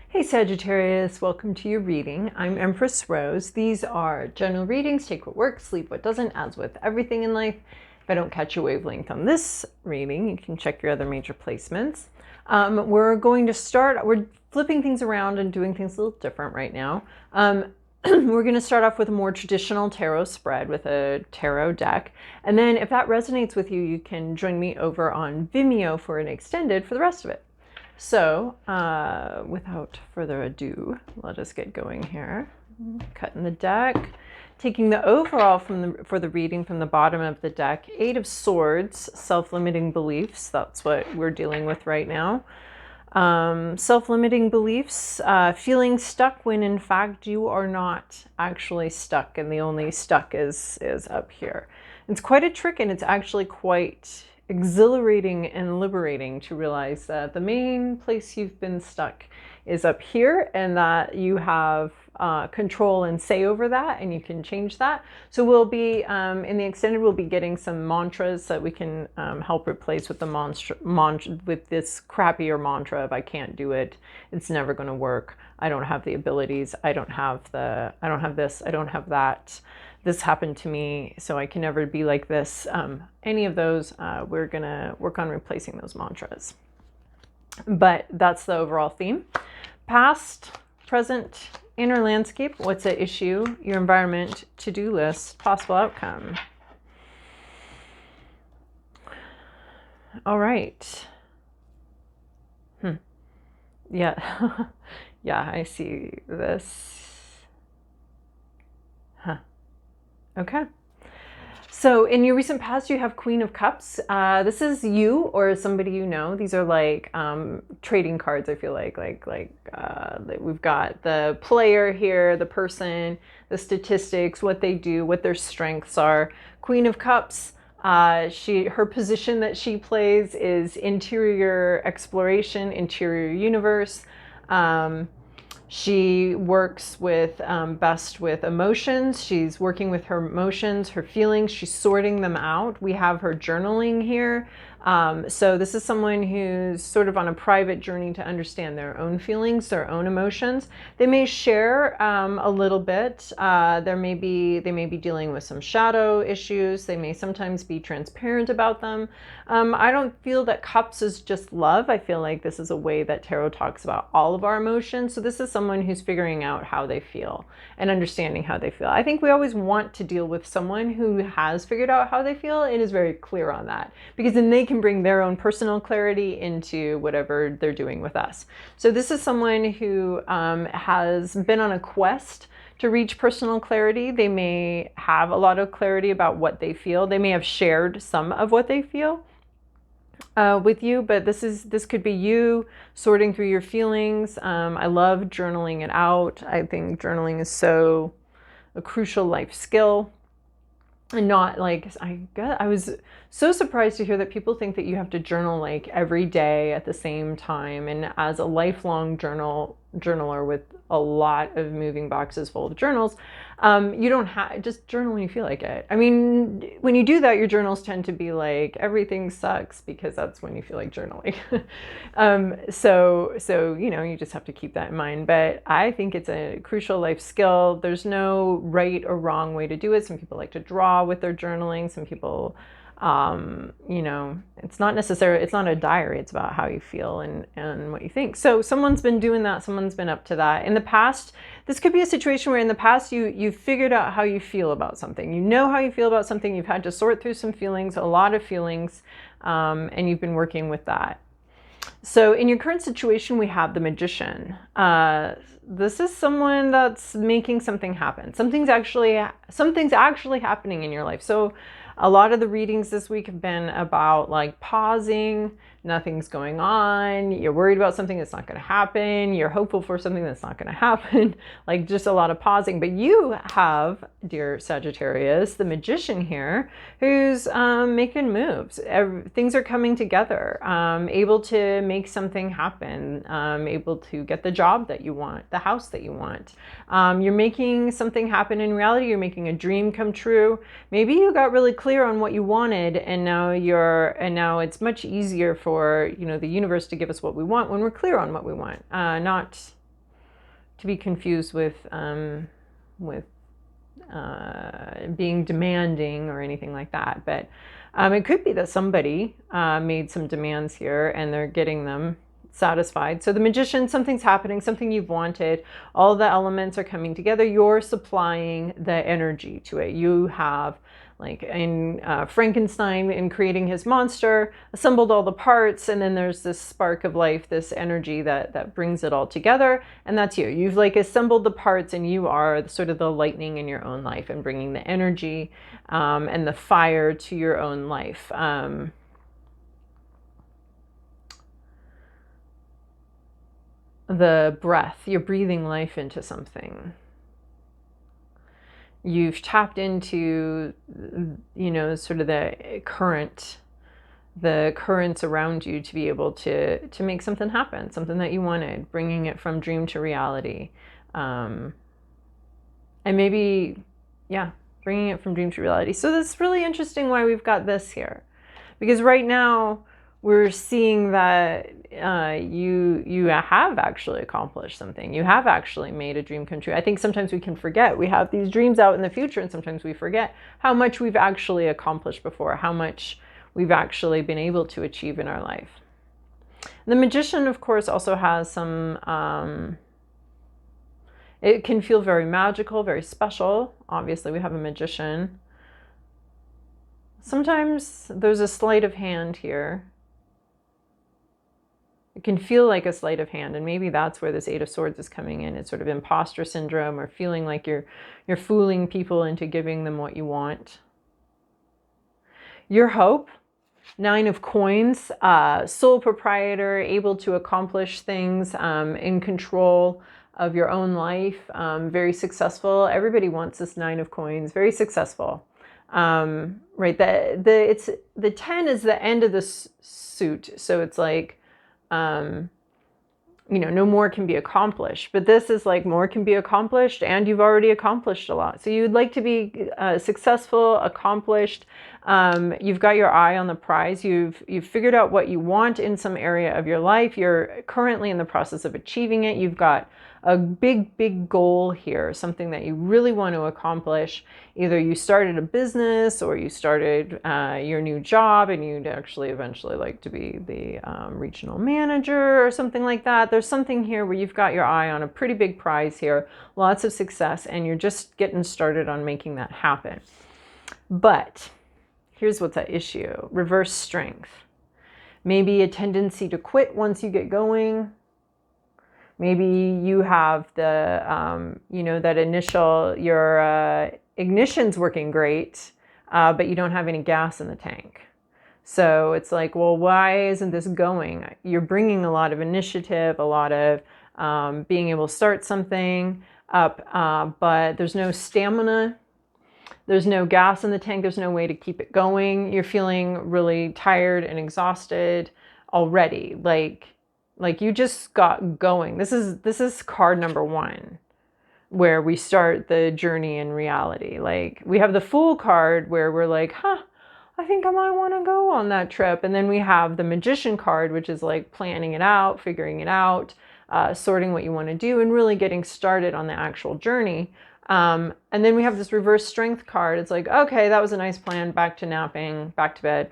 Hey Sagittarius, welcome to your reading. I'm Empress Rose. These are general readings. Take what works, sleep what doesn't, as with everything in life. If I don't catch your wavelength on this reading, you can check your other major placements. We're flipping things around and doing things a little different right now. We're going to start off with a more traditional tarot spread with a tarot deck. And then if that resonates with you, you can join me over on Vimeo for an extended for the rest of it. So, without further ado, let us get going here. Cutting the deck, taking the overall for the reading from the bottom of the deck. 8 of Swords, self-limiting beliefs. That's what we're dealing with right now. Self-limiting beliefs, feeling stuck when in fact you are not actually stuck, and the only stuck is up here. It's quite a trick, and it's actually quite exhilarating and liberating to realize that the main place you've been stuck is up here, and that you have control and say over that, and you can change that. So we'll be in the extended, we'll be getting some mantras that we can help replace with the with this crappier mantra of I can't do it, it's never going to work, I don't have the abilities, I don't have this, I don't have that, this happened to me, so I can never be like this. Any of those, we're gonna work on replacing those mantras. But that's the overall theme. Past, present, inner landscape, what's at issue, your environment, to-do list, possible outcome. All right. Yeah. Yeah, I see this. Okay. So in your recent past, you have Queen of Cups. This is you or somebody you know. These are like trading cards, I feel like we've got the player here, the person, the statistics, what they do, what their strengths are. Queen of Cups, her position that she plays is interior exploration, interior universe. She works with best with emotions. She's working with her emotions, her feelings. She's sorting them out. We have her journaling here. So this is someone who's sort of on a private journey to understand their own feelings, their own emotions. They may share a little bit. They may be dealing with some shadow issues. They may sometimes be transparent about them. I don't feel that Cups is just love. I feel like this is a way that tarot talks about all of our emotions. So this is someone who's figuring out how they feel and understanding how they feel. I think we always want to deal with someone who has figured out how they feel and is very clear on that, because then they can bring their own personal clarity into whatever they're doing with us. So this is someone who has been on a quest to reach personal clarity. They may have a lot of clarity about what they feel. They may have shared some of what they feel with you, but this could be you sorting through your feelings. I love journaling it out. I think journaling is so a crucial life skill. And not like, I was so surprised to hear that people think that you have to journal like every day at the same time. And as a lifelong journaler with a lot of moving boxes full of journals, you don't have, just journal when you feel like it. I mean, when you do that, your journals tend to be like, everything sucks, because that's when you feel like journaling. So, you know, you just have to keep that in mind. But I think it's a crucial life skill. There's no right or wrong way to do it. Some people like to draw with their journaling. Some people, you know, it's not a diary. It's about how you feel and what you think. So someone's been doing that. Someone's been up to that. In the past, this could be a situation where in the past you figured out how you feel about something. You know how you feel about something. You've had to sort through some feelings, a lot of feelings, and you've been working with that. So in your current situation, we have the Magician. This is someone that's making something happen. Something's actually happening in your life. So a lot of the readings this week have been about like pausing, nothing's going on, you're worried about something that's not going to happen, you're hopeful for something that's not going to happen, like just a lot of pausing. But you have, dear Sagittarius, the Magician here, who's making moves. Things are coming together, able to make something happen, able to get the job that you want, the house that you want. You're making something happen in reality. You're making a dream come true. Maybe you got really clear on what you wanted, and now it's much easier for, you know, the universe to give us what we want when we're clear on what we want. Not to be confused with being demanding or anything like that. But it could be that somebody made some demands here and they're getting them satisfied. So the Magician, something's happening, something you've wanted, all the elements are coming together, you're supplying the energy to it. You have, like in Frankenstein, in creating his monster, assembled all the parts, and then there's this spark of life, this energy that brings it all together, and that's you. You've like assembled the parts, and you are sort of the lightning in your own life and bringing the energy and the fire to your own life. The breath, you're breathing life into something. You've tapped into, you know, sort of the currents around you to be able to make something happen, something that you wanted, bringing it from dream to reality. And maybe, yeah, bringing it from dream to reality. So that's really interesting why we've got this here. Because right now we're seeing that you have actually accomplished something. You have actually made a dream come true. I think sometimes we can forget. We have these dreams out in the future, and sometimes we forget how much we've actually accomplished before, how much we've actually been able to achieve in our life. The Magician, of course, also has some, it can feel very magical, very special. Obviously, we have a magician. Sometimes there's a sleight of hand here. It can feel like a sleight of hand, and maybe that's where this Eight of Swords is coming in. It's sort of imposter syndrome, or feeling like you're fooling people into giving them what you want. Your hope, Nine of Coins, sole proprietor, able to accomplish things, in control of your own life, very successful. Everybody wants this Nine of Coins, very successful. Right, the 10 is the end of the suit, so it's like, you know, no more can be accomplished, but this is like more can be accomplished, and you've already accomplished a lot. So you'd like to be successful, accomplished. You've got your eye on the prize. You've figured out what you want in some area of your life. You're currently in the process of achieving it. You've got a big goal here, something that you really want to accomplish. Either you started a business, or you started your new job, and you'd actually eventually like to be the regional manager or something like that. There's something here where you've got your eye on a pretty big prize here, lots of success, and you're just getting started on making that happen. But here's what's at issue: reverse strength. Maybe a tendency to quit once you get going. Maybe you have the, you know, that initial, your ignition's working great, but you don't have any gas in the tank. So it's like, well, why isn't this going? You're bringing a lot of initiative, a lot of being able to start something up, but there's no stamina. There's no gas in the tank. There's no way to keep it going. You're feeling really tired and exhausted already. Like you just got going. This is card number 1, where we start the journey in reality. Like we have the Fool card where we're like, I think I might want to go on that trip. And then we have the Magician card, which is like planning it out, figuring it out, sorting what you want to do, and really getting started on the actual journey. And then we have this Reverse Strength card. It's like, okay, that was a nice plan. Back to napping, back to bed.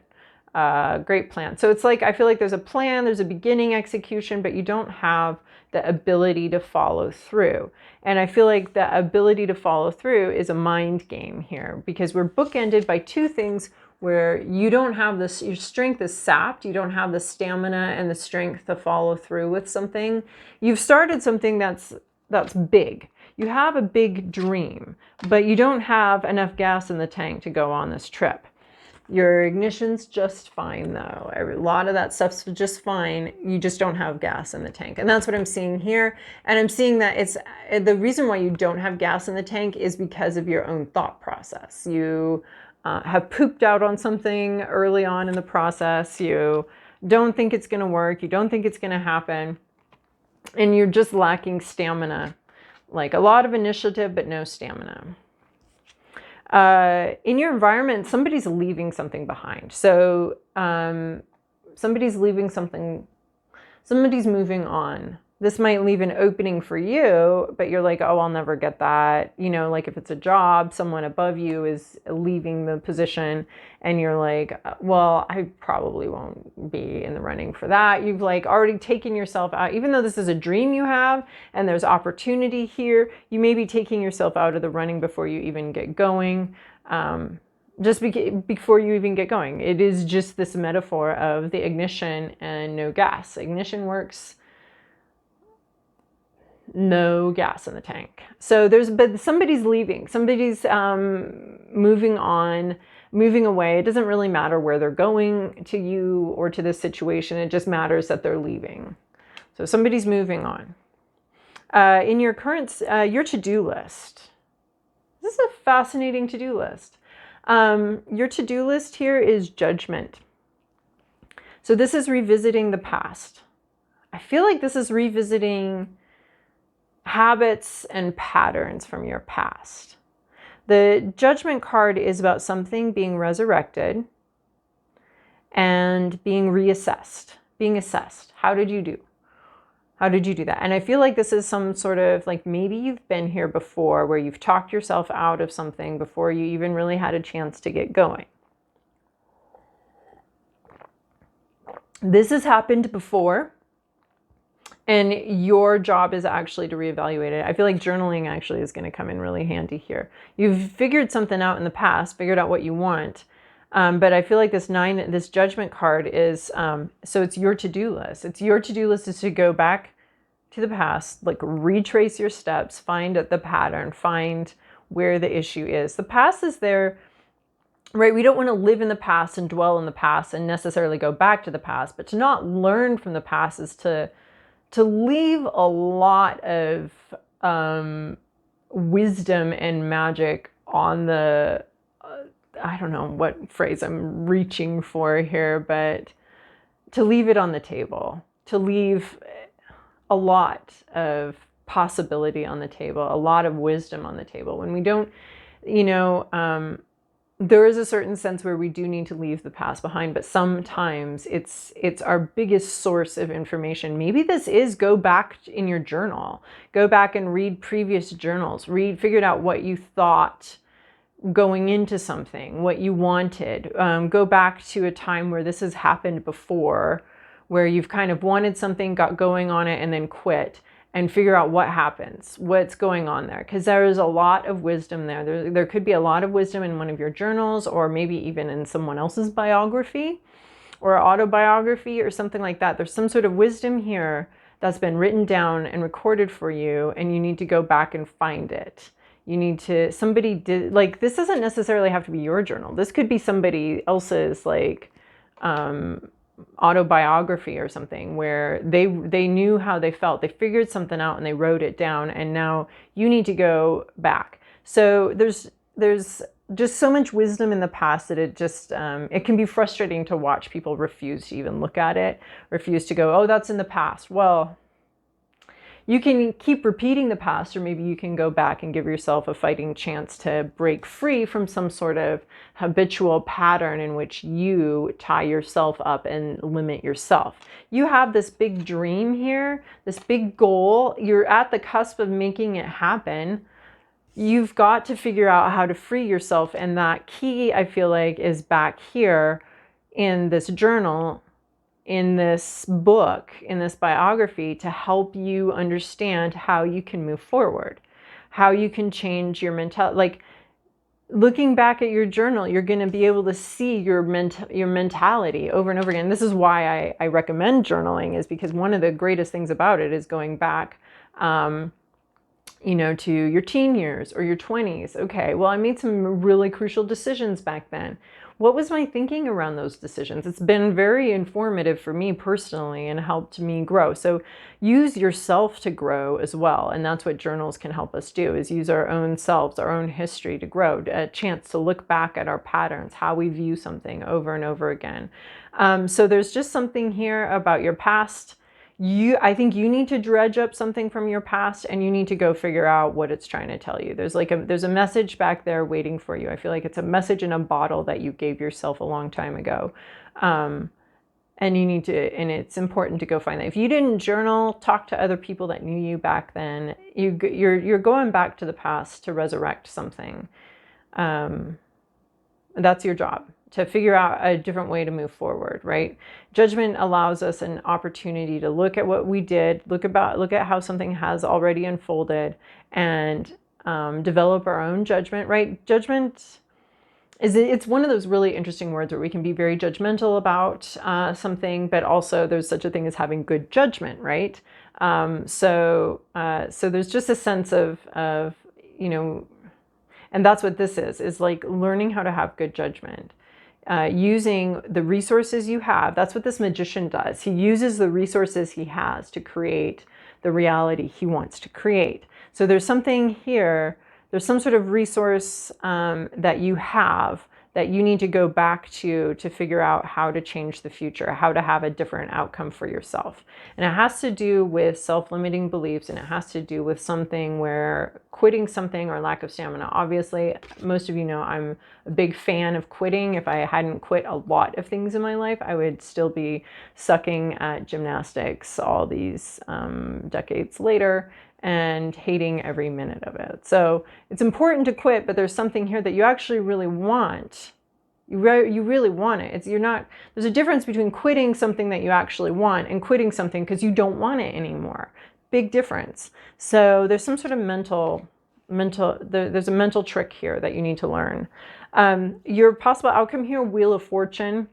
Great plan. So it's like, I feel like there's a plan, there's a beginning, execution, but you don't have the ability to follow through. And I feel like the ability to follow through is a mind game here, because we're bookended by 2 things where you don't have this, your strength is sapped. You don't have the stamina and the strength to follow through with something. You've started something that's big. You have a big dream, but you don't have enough gas in the tank to go on this trip. Your ignition's just fine though. A lot of that stuff's just fine. You just don't have gas in the tank. And that's what I'm seeing here. And I'm seeing that it's the reason why you don't have gas in the tank is because of your own thought process. You have pooped out on something early on in the process. You don't think it's going to work. You don't think it's going to happen. And you're just lacking stamina. Like a lot of initiative, but no stamina. In your environment, somebody's leaving something behind. So somebody's leaving something, somebody's moving on. This might leave an opening for you, but you're like, oh, I'll never get that. You know, like if it's a job, someone above you is leaving the position and you're like, well, I probably won't be in the running for that. You've like already taken yourself out, even though this is a dream you have and there's opportunity here, you may be taking yourself out of the running before you even get going. Before you even get going. It is just this metaphor of the ignition and no gas. Ignition works, no gas in the tank. So but somebody's leaving, somebody's moving on, moving away. It doesn't really matter where they're going to you or to this situation. It just matters that they're leaving. So somebody's moving on. In your current, your to-do list. This is a fascinating to-do list. Your to-do list here is judgment. So this is revisiting the past. I feel like this is revisiting habits and patterns from your past. The judgment card is about something being resurrected and being reassessed, being assessed. How did you do? How did you do that? And I feel like this is some sort of like, maybe you've been here before where you've talked yourself out of something before you even really had a chance to get going. This has happened before. And your job is actually to reevaluate it. I feel like journaling actually is going to come in really handy here. You've figured something out in the past, figured out what you want. But I feel like this judgment card is, so it's your to-do list. It's your to-do list is to go back to the past, like retrace your steps, find the pattern, find where the issue is. The past is there, right? We don't want to live in the past and dwell in the past and necessarily go back to the past, but to not learn from the past is to leave a lot of wisdom and magic on the, I don't know what phrase I'm reaching for here, but to leave it on the table, to leave a lot of possibility on the table, a lot of wisdom on the table. When we don't, there is a certain sense where we do need to leave the past behind, but sometimes it's our biggest source of information. Maybe this is go back in your journal, go back and read previous journals, figured out what you thought going into something, what you wanted. Go back to a time where this has happened before, where you've kind of wanted something, got going on it, and then quit. And figure out what happens, what's going on there. Because there is a lot of wisdom there. There could be a lot of wisdom in one of your journals, or maybe even in someone else's biography or autobiography or something like that. There's some sort of wisdom here that's been written down and recorded for you, and you need to go back and find it. You need to, somebody did, like, this doesn't necessarily have to be your journal. This could be somebody else's, like, autobiography or something where they knew how they felt, they figured something out and they wrote it down, and now you need to go back. So there's just so much wisdom in the past that it just it can be frustrating to watch people refuse to even look at it, refuse to go, oh, that's in the past. Well, you can keep repeating the past, or maybe you can go back and give yourself a fighting chance to break free from some sort of habitual pattern in which you tie yourself up and limit yourself. You have this big dream here, this big goal. You're at the cusp of making it happen. You've got to figure out how to free yourself. And that key, I feel like, is back here in this journal, in this book, in this biography, to help you understand how you can move forward, how you can change your mentality. Like, looking back at your journal, you're going to be able to see your mentality over and over again. This is why I recommend journaling, is because one of the greatest things about it is going back, to your teen years or your 20s. Okay, well, I made some really crucial decisions back then. What was my thinking around those decisions? It's been very informative for me personally and helped me grow. So use yourself to grow as well. And that's what journals can help us do, is use our own selves, our own history to grow, a chance to look back at our patterns, how we view something over and over again. So there's just something here about your past. I think you need to dredge up something from your past, and you need to go figure out what it's trying to tell you. There's a message back there waiting for you. I feel like it's a message in a bottle that you gave yourself a long time ago. And you need to, and it's important to go find that. If you didn't journal, talk to other people that knew you back then. You're going back to the past to resurrect something. That's your job, to figure out a different way to move forward, right? Judgment allows us an opportunity to look at what we did, look at how something has already unfolded, and develop our own judgment, right? Judgment it's one of those really interesting words where we can be very judgmental about something, but also there's such a thing as having good judgment, right? So there's just a sense of, you know, and that's what this is like learning how to have good judgment, using the resources you have. That's what this magician does. He uses the resources he has to create the reality he wants to create. So there's something here. There's some sort of resource that you have that you need to go back to figure out how to change the future, how to have a different outcome for yourself. And it has to do with self-limiting beliefs, and it has to do with something where quitting something or lack of stamina. Obviously, most of you know I'm a big fan of quitting. If I hadn't quit a lot of things in my life, I would still be sucking at gymnastics all these decades later, and hating every minute of it. So it's important to quit, but there's something here that you actually really want. You really want it. There's a difference between quitting something that you actually want and quitting something because you don't want it anymore. Big difference. So there's some sort of there's a mental trick here that you need to learn. Your possible outcome here, Wheel of Fortune.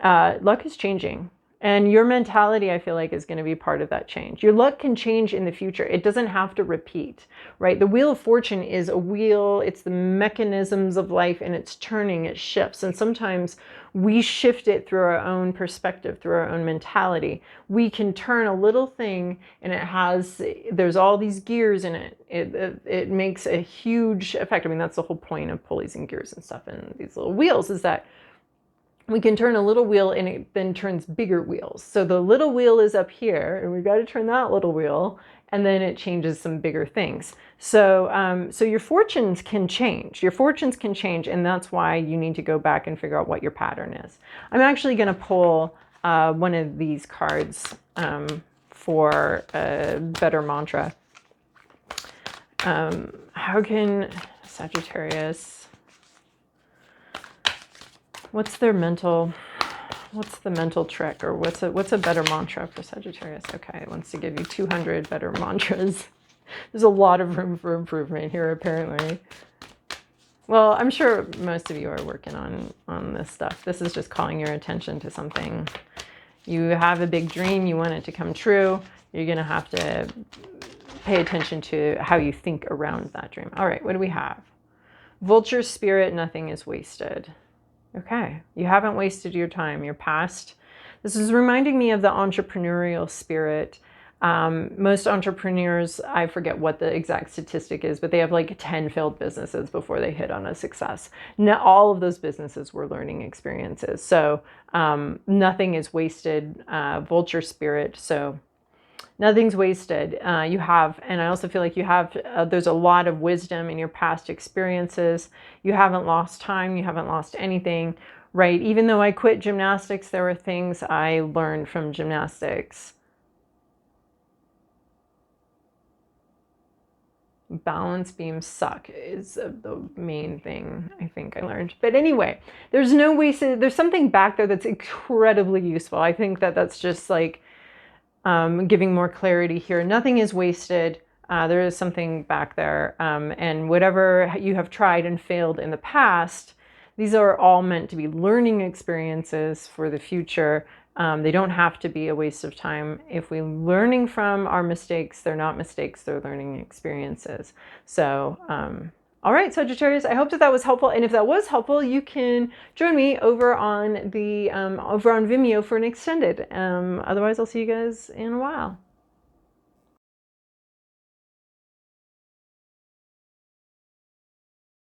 Luck is changing. And your mentality, I feel like, is going to be part of that change. Your luck can change in the future. It doesn't have to repeat, right? The Wheel of Fortune is a wheel. It's the mechanisms of life, and it's turning, it shifts. And sometimes we shift it through our own perspective, through our own mentality. We can turn a little thing, and there's all these gears in it. It makes a huge effect. I mean, that's the whole point of pulleys and gears and stuff in these little wheels, is that we can turn a little wheel and it then turns bigger wheels. So the little wheel is up here and we've got to turn that little wheel, and then it changes some bigger things. So, so your fortunes can change. Your fortunes can change, and that's why you need to go back and figure out what your pattern is. I'm actually going to pull one of these cards for a better mantra. How can Sagittarius... What's the mental trick, or what's a better mantra for Sagittarius? Okay, it wants to give you 200 better mantras. There's a lot of room for improvement here, apparently. Well, I'm sure most of you are working on this stuff. This is just calling your attention to something. You have a big dream, you want it to come true. You're going to have to pay attention to how you think around that dream. All right, what do we have? Vulture spirit, nothing is wasted. Okay, you haven't wasted your time, your past. This is reminding me of the entrepreneurial spirit. Most entrepreneurs, I forget what the exact statistic is, but they have like 10 failed businesses before they hit on a success. Not all of those businesses were learning experiences. So nothing is wasted, vulture spirit. So nothing's wasted. You have, and I also feel like you have, there's a lot of wisdom in your past experiences. You haven't lost time. You haven't lost anything, right? Even though I quit gymnastics, there were things I learned from gymnastics. Balance beams suck is the main thing I think I learned. But anyway, there's no wasted, there's something back there that's incredibly useful. I think that's just like, giving more clarity here. Nothing is wasted. There is something back there. And whatever you have tried and failed in the past, these are all meant to be learning experiences for the future. They don't have to be a waste of time. If we're learning from our mistakes, they're not mistakes, they're learning experiences. So, all right, Sagittarius, I hope that was helpful. And if that was helpful, you can join me over on the over on Vimeo for an extended. Otherwise, I'll see you guys in a while.